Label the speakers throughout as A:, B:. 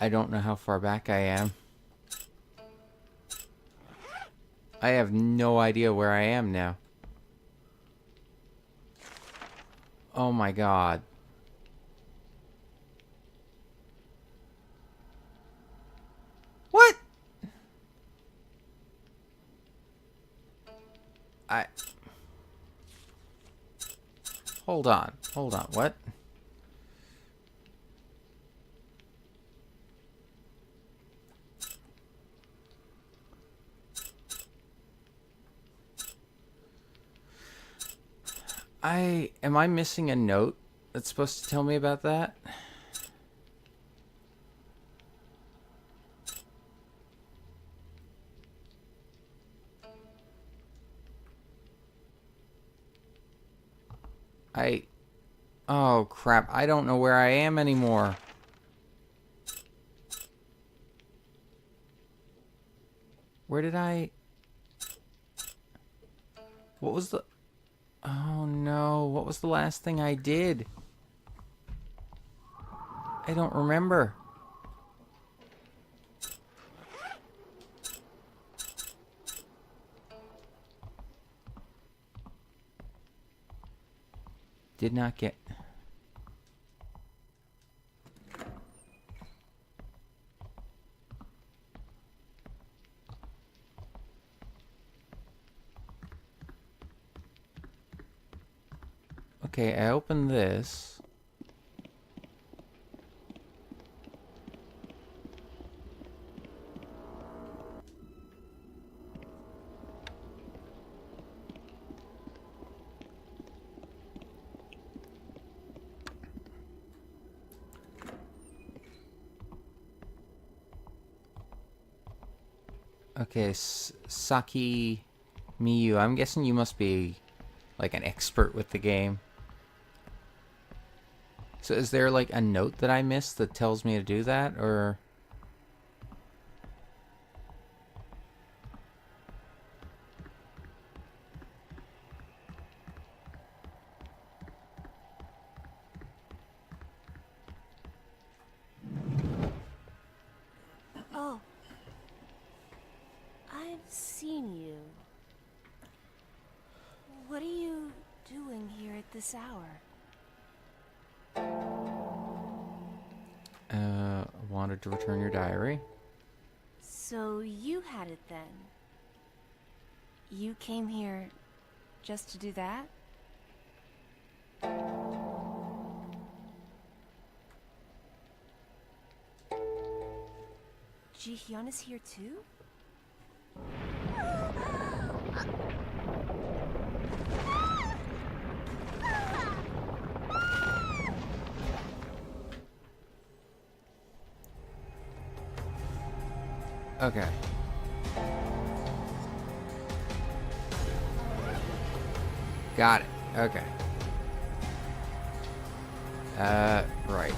A: I don't know how far back I am. I have no idea where I am now. Oh my god. What? Hold on. Hold on. What? Am I missing a note that's supposed to tell me about that? Oh crap, I don't know where I am anymore. Where did what was the... Oh no, what was the last thing I did? I don't remember. Did not get... Okay, I opened this. Okay, Saki Miyu. I'm guessing you must be like an expert with the game. So is there like a note that I missed that tells me to do that, or...
B: Oh. I've seen you. What are you doing here at this hour?
A: Wanted to return your diary.
B: So you had it then? You came here just to do that? Ji-hyun is here too?
A: Okay. Got it. Okay. Right.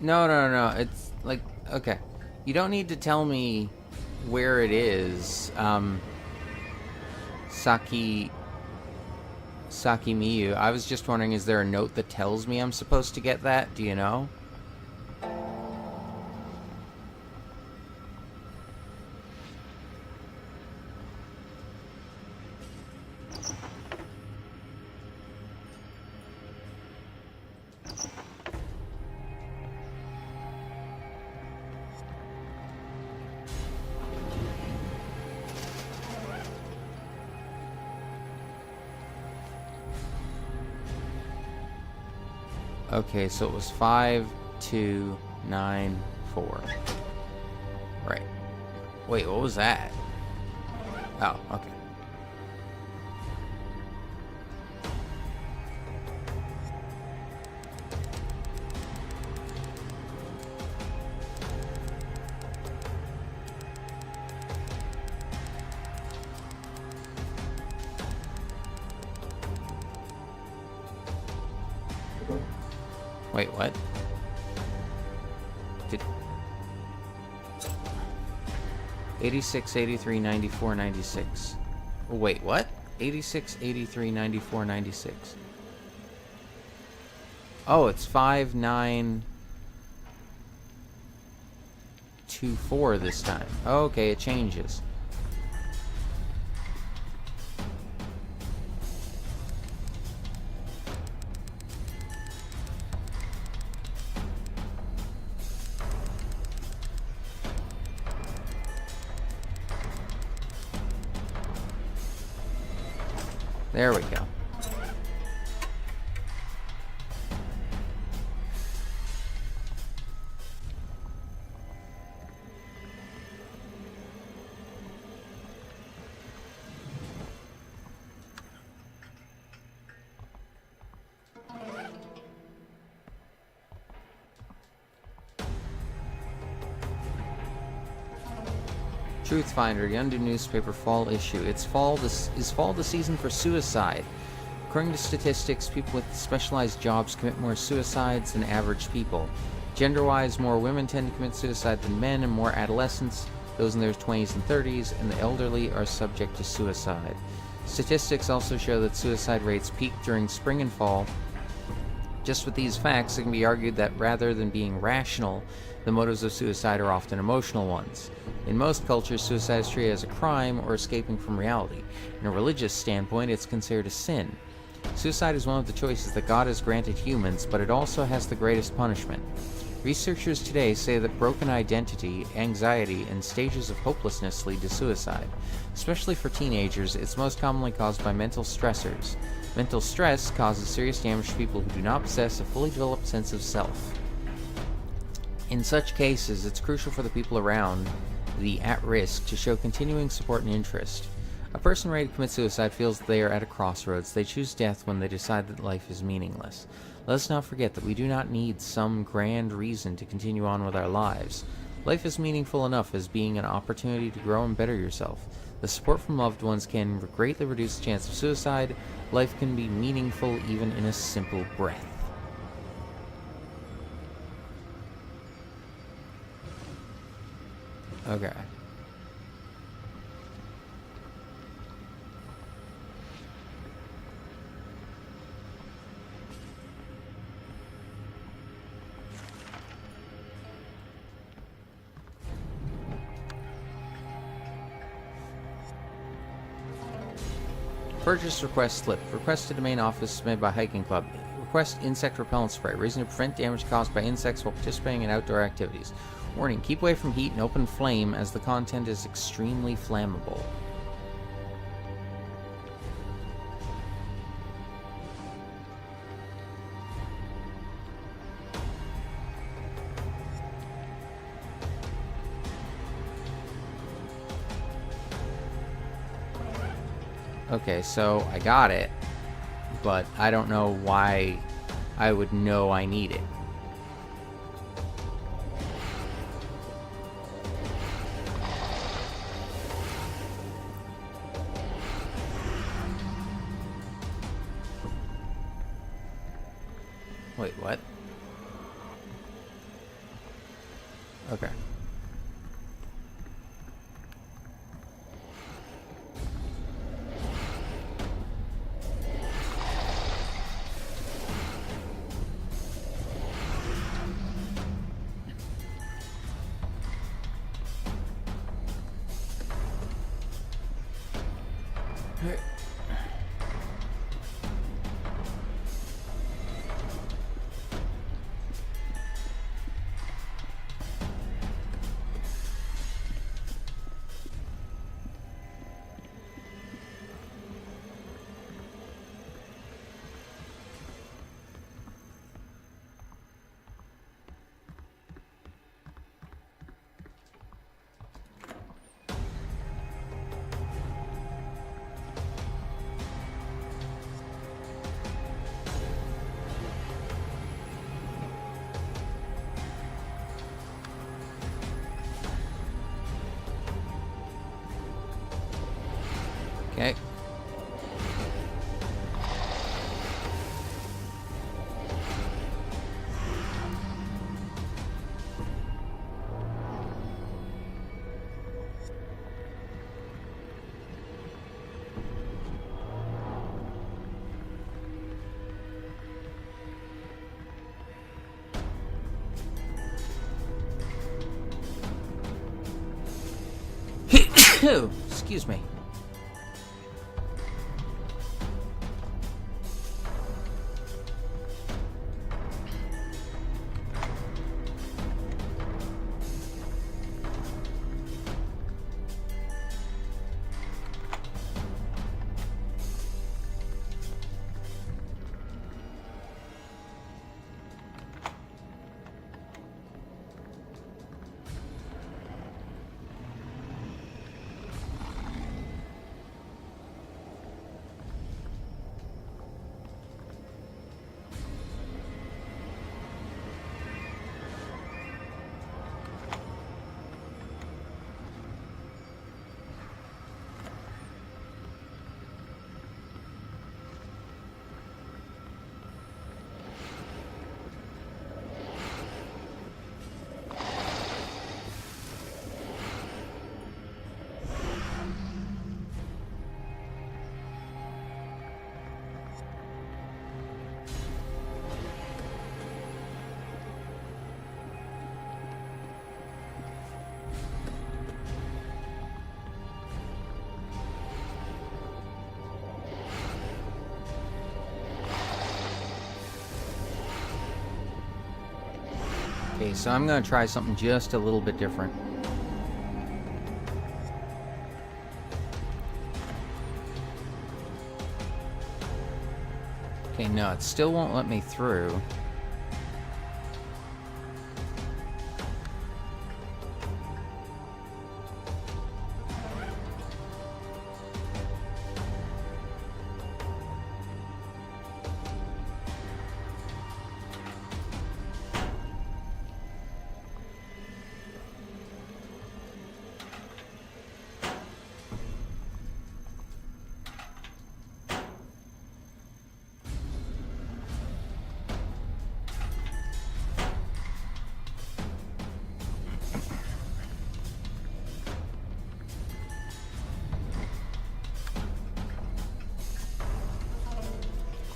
A: No. It's like, okay. You don't need to tell me where it is. Saki Miyu. I was just wondering, is there a note that tells me I'm supposed to get that? Do you know? Okay, so it was 5294. Right. Wait, what was that? Oh, okay. Wait, what? Did 86, 83, 94, 96. Wait, what? 86, 83, 94, 96. Oh, it's 5924 this time. Okay, it changes. There we go. Truthfinder, the Undue newspaper fall issue. Is fall the season for suicide? According to statistics, people with specialized jobs commit more suicides than average people. Gender-wise, more women tend to commit suicide than men, and more adolescents, those in their 20s and 30s, and the elderly are subject to suicide. Statistics also show that suicide rates peak during spring and fall. Just with these facts, it can be argued that rather than being rational, the motives of suicide are often emotional ones. In most cultures, suicide is treated as a crime or escaping from reality. In a religious standpoint, it's considered a sin. Suicide is one of the choices that God has granted humans, but it also has the greatest punishment. Researchers today say that broken identity, anxiety, and stages of hopelessness lead to suicide. Especially for teenagers, it's most commonly caused by mental stressors. Mental stress causes serious damage to people who do not possess a fully developed sense of self. In such cases, it's crucial for the people around the at-risk to show continuing support and interest. A person ready to commit suicide feels they are at a crossroads. They choose death when they decide that life is meaningless. Let us not forget that we do not need some grand reason to continue on with our lives. Life is meaningful enough as being an opportunity to grow and better yourself. The support from loved ones can greatly reduce the chance of suicide. Life can be meaningful even in a simple breath. Okay. Purchase request slip. Request to domain office made by Hiking Club. Request insect repellent spray. Reason to prevent damage caused by insects while participating in outdoor activities. Warning, keep away from heat and open flame as the content is extremely flammable. Okay, so I got it, but I don't know why I would know I need it. Wait, what? Okay. Excuse me. Okay, so I'm going to try something just a little bit different. Okay, no, it still won't let me through.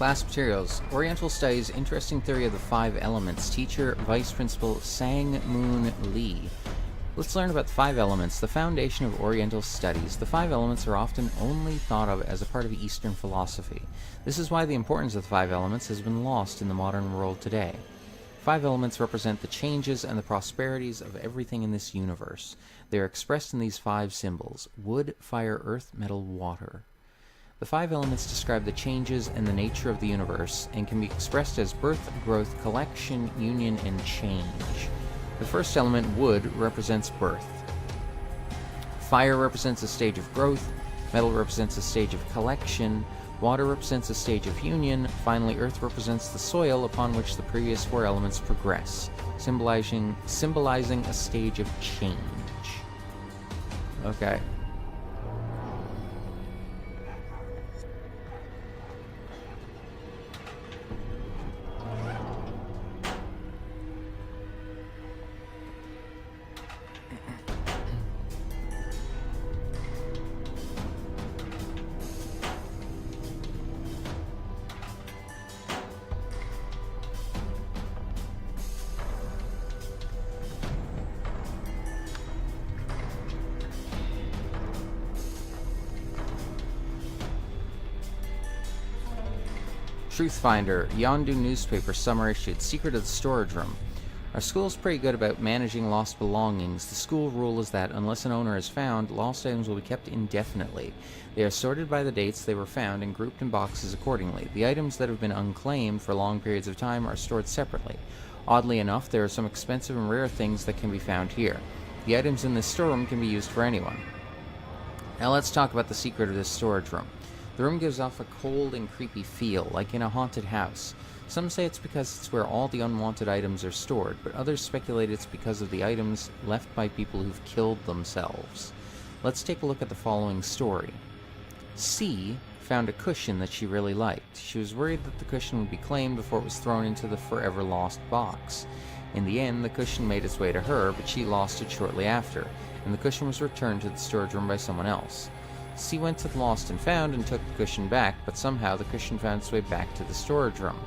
A: Class materials. Oriental Studies, Interesting Theory of the Five Elements. Teacher, Vice Principal, Sang Moon Lee. Let's learn about the five elements, the foundation of Oriental studies. The five elements are often only thought of as a part of Eastern philosophy. This is why the importance of the five elements has been lost in the modern world today. Five elements represent the changes and the prosperities of everything in this universe. They are expressed in these five symbols: wood, fire, earth, metal, water. The five elements describe the changes and the nature of the universe and can be expressed as birth, growth, collection, union, and change. The first element, wood, represents birth. Fire represents a stage of growth. Metal represents a stage of collection. Water represents a stage of union. Finally, earth represents the soil upon which the previous four elements progress, symbolizing a stage of change. Okay. Truthfinder, Yondu newspaper, summer issued, Secret of the Storage Room. Our school is pretty good about managing lost belongings. The school rule is that unless an owner is found, lost items will be kept indefinitely. They are sorted by the dates they were found and grouped in boxes accordingly. The items that have been unclaimed for long periods of time are stored separately. Oddly enough, there are some expensive and rare things that can be found here. The items in this storeroom can be used for anyone. Now let's talk about the secret of this storage room. The room gives off a cold and creepy feel, like in a haunted house. Some say it's because it's where all the unwanted items are stored, but others speculate it's because of the items left by people who've killed themselves. Let's take a look at the following story. C found a cushion that she really liked. She was worried that the cushion would be claimed before it was thrown into the forever lost box. In the end, the cushion made its way to her, but she lost it shortly after, and the cushion was returned to the storage room by someone else. C went to the Lost and Found and took the cushion back, but somehow the cushion found its way back to the storage room.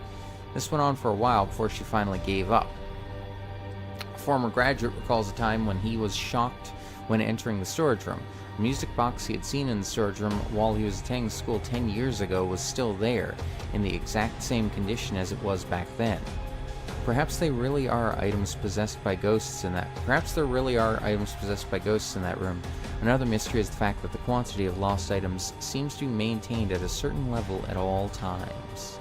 A: This went on for a while before she finally gave up. A former graduate recalls a time when he was shocked when entering the storage room. The music box he had seen in the storage room while he was attending school 10 years ago was still there, in the exact same condition as it was back then. Perhaps there really are items possessed by ghosts in that room. Another mystery is the fact that the quantity of lost items seems to be maintained at a certain level at all times.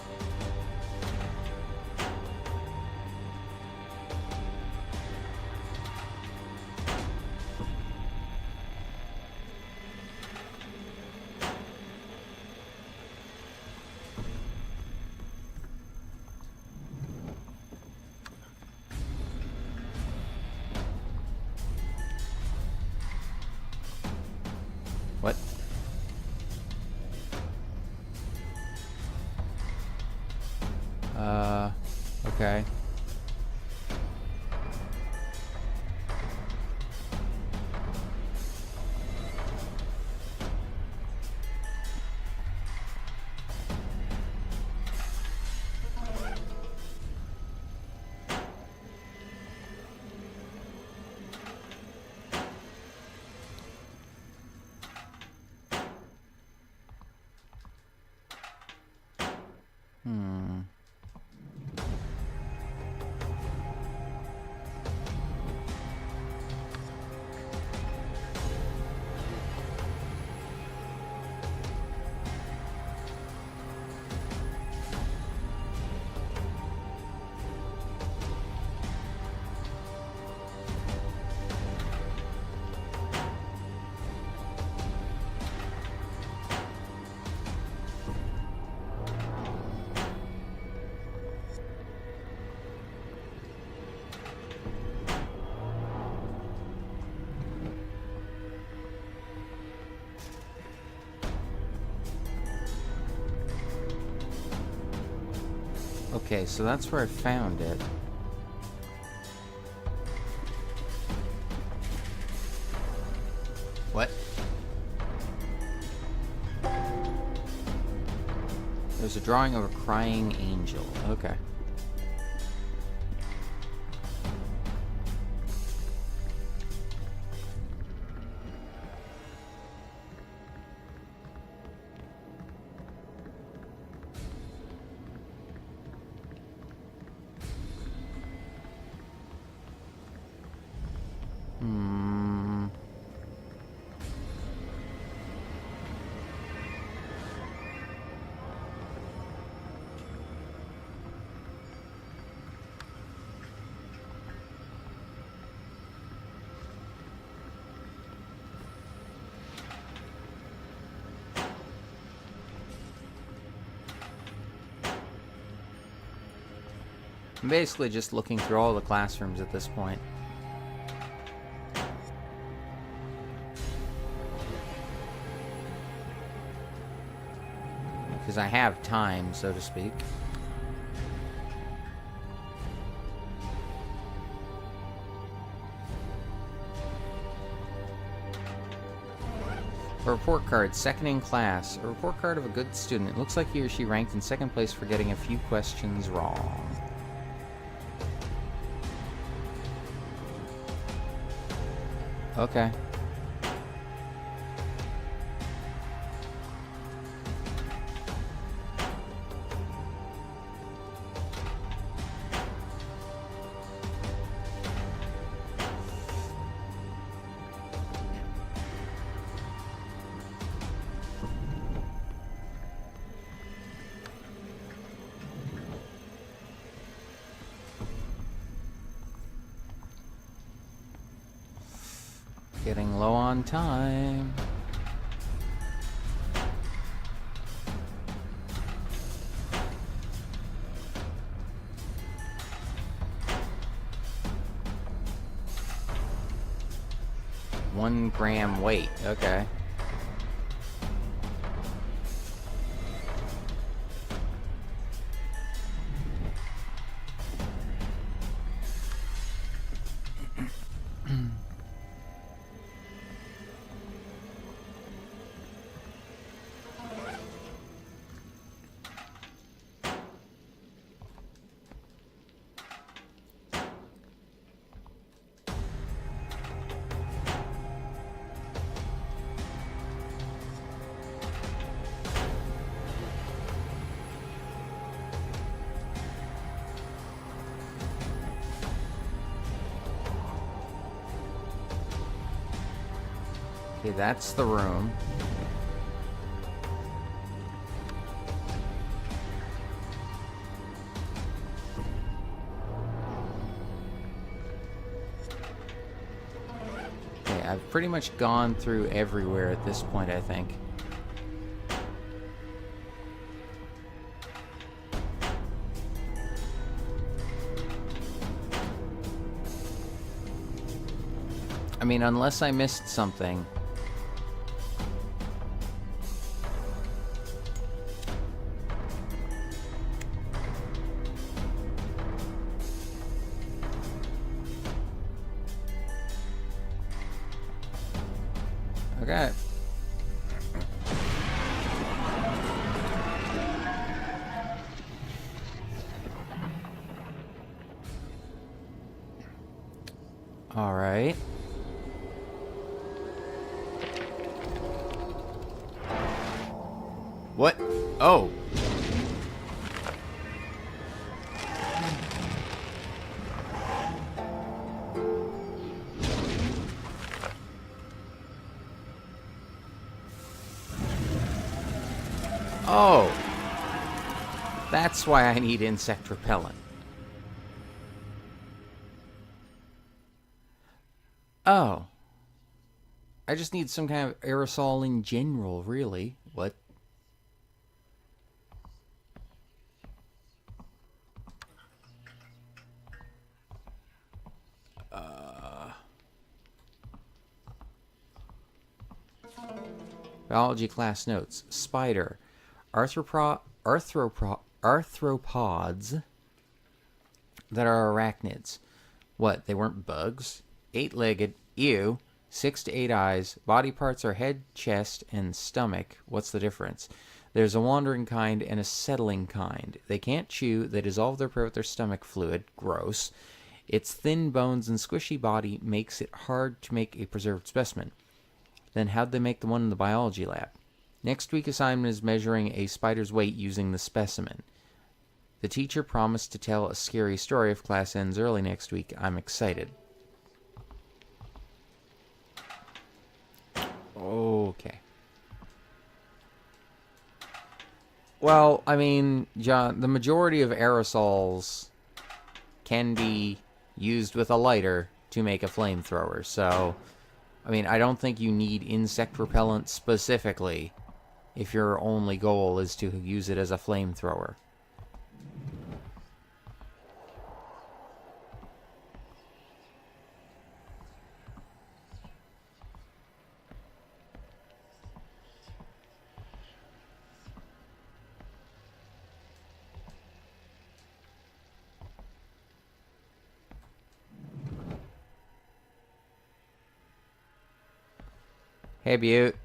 A: What? Okay. Okay, so that's where I found it. What? There's a drawing of a crying angel. Okay. I'm basically just looking through all the classrooms at this point. Because I have time, so to speak. A report card, second in class. A report card of a good student. It looks like he or she ranked in second place for getting a few questions wrong. Okay. Getting low on time. One gram weight, okay. Okay, that's the room. Okay, I've pretty much gone through everywhere at this point, I think. I mean, unless I missed something. Okay. All right. What? Oh. Oh. That's why I need insect repellent. Oh. I just need some kind of aerosol in general, really. What? Biology class notes. Spider. Arthropods that are arachnids. What, they weren't bugs? 8-legged. Ew. 6 to 8 eyes. Body parts are head, chest, and stomach. What's the difference? There's a wandering kind and a settling kind. They can't chew. They dissolve their prey with their stomach fluid. Gross. Its thin bones and squishy body makes it hard to make a preserved specimen. Then how'd they make the one in the biology lab? Next week assignment is measuring a spider's weight using the specimen. The teacher promised to tell a scary story if class ends early next week. I'm excited. Okay. Well, I mean, John, the majority of aerosols can be used with a lighter to make a flamethrower, so I mean, I don't think you need insect repellent specifically if your only goal is to use it as a flamethrower. Hey, Butte.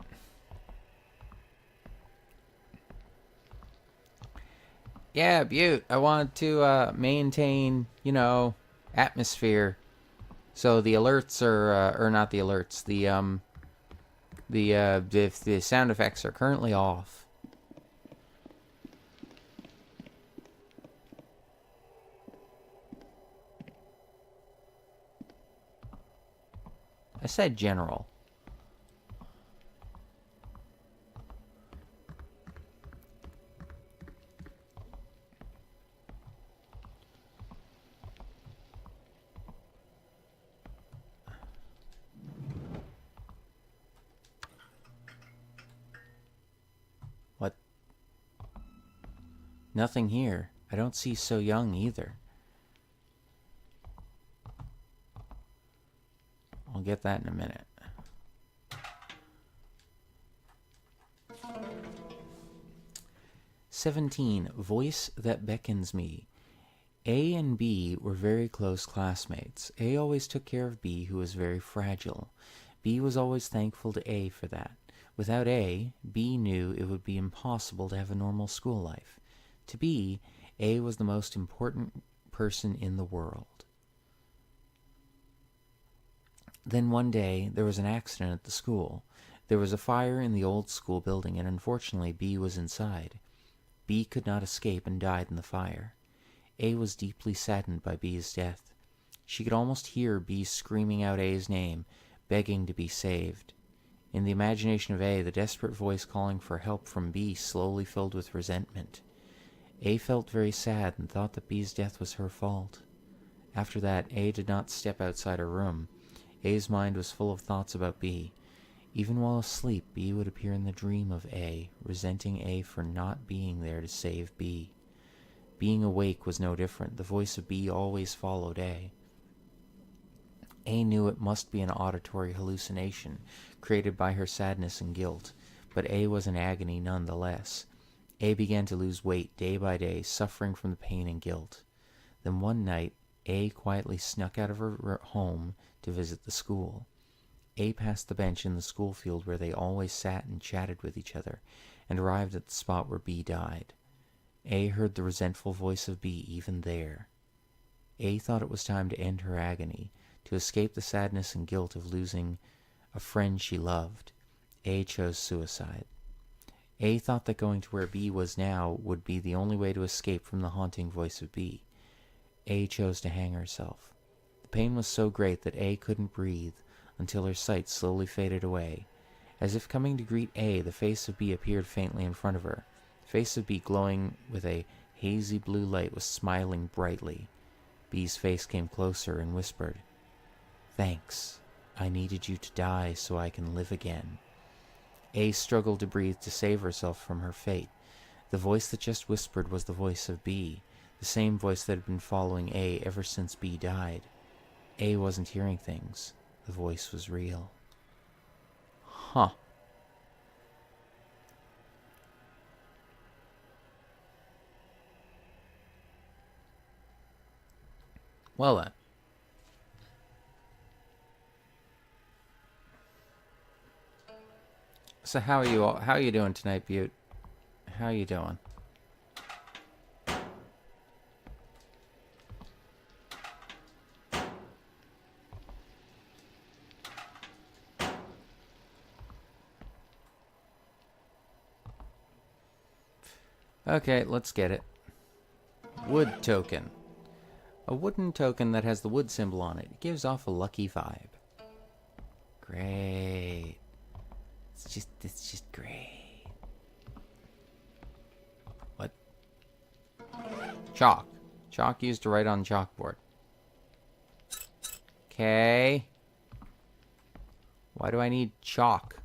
A: Yeah, Butte. I want to maintain, atmosphere. So the alerts are, or not the alerts, the sound effects are currently off. I said general. What? Nothing here. I don't see So Young either. I'll get that in a minute. "17. Voice that beckons me. A and B were very close classmates. A always took care of B, who was very fragile. B was always thankful to A for that. Without A, B knew it would be impossible to have a normal school life. To B, A was the most important person in the world. Then one day, there was an accident at the school. There was a fire in the old school building, and unfortunately B was inside. B could not escape and died in the fire. A was deeply saddened by B's death. She could almost hear B screaming out A's name, begging to be saved. In the imagination of A, the desperate voice calling for help from B slowly filled with resentment. A felt very sad and thought that B's death was her fault. After that, A did not step outside her room. A's mind was full of thoughts about B. Even while asleep, B would appear in the dream of A, resenting A for not being there to save B. Being awake was no different. The voice of B always followed A. A knew it must be an auditory hallucination created by her sadness and guilt, but A was in agony nonetheless. A began to lose weight day by day, suffering from the pain and guilt. Then one night, A quietly snuck out of her home to visit the school. A passed the bench in the school field where they always sat and chatted with each other, and arrived at the spot where B died. A heard the resentful voice of B even there. A thought it was time to end her agony, to escape the sadness and guilt of losing a friend she loved. A chose suicide. A thought that going to where B was now would be the only way to escape from the haunting voice of B. A chose to hang herself. The pain was so great that A couldn't breathe until her sight slowly faded away. As if coming to greet A, the face of B appeared faintly in front of her. The face of B, glowing with a hazy blue light, was smiling brightly. B's face came closer and whispered, "Thanks. I needed you to die so I can live again." A struggled to breathe to save herself from her fate. The voice that just whispered was the voice of B, the same voice that had been following A ever since B died. A wasn't hearing things. The voice was real. Huh. Well then. So how are you doing tonight, Butte? How are you doing? Okay, let's get it. Wood token. A wooden token that has the wood symbol on it. It gives off a lucky vibe. Great. It's just great. What? Chalk. Chalk used to write on chalkboard. Okay. Why do I need chalk?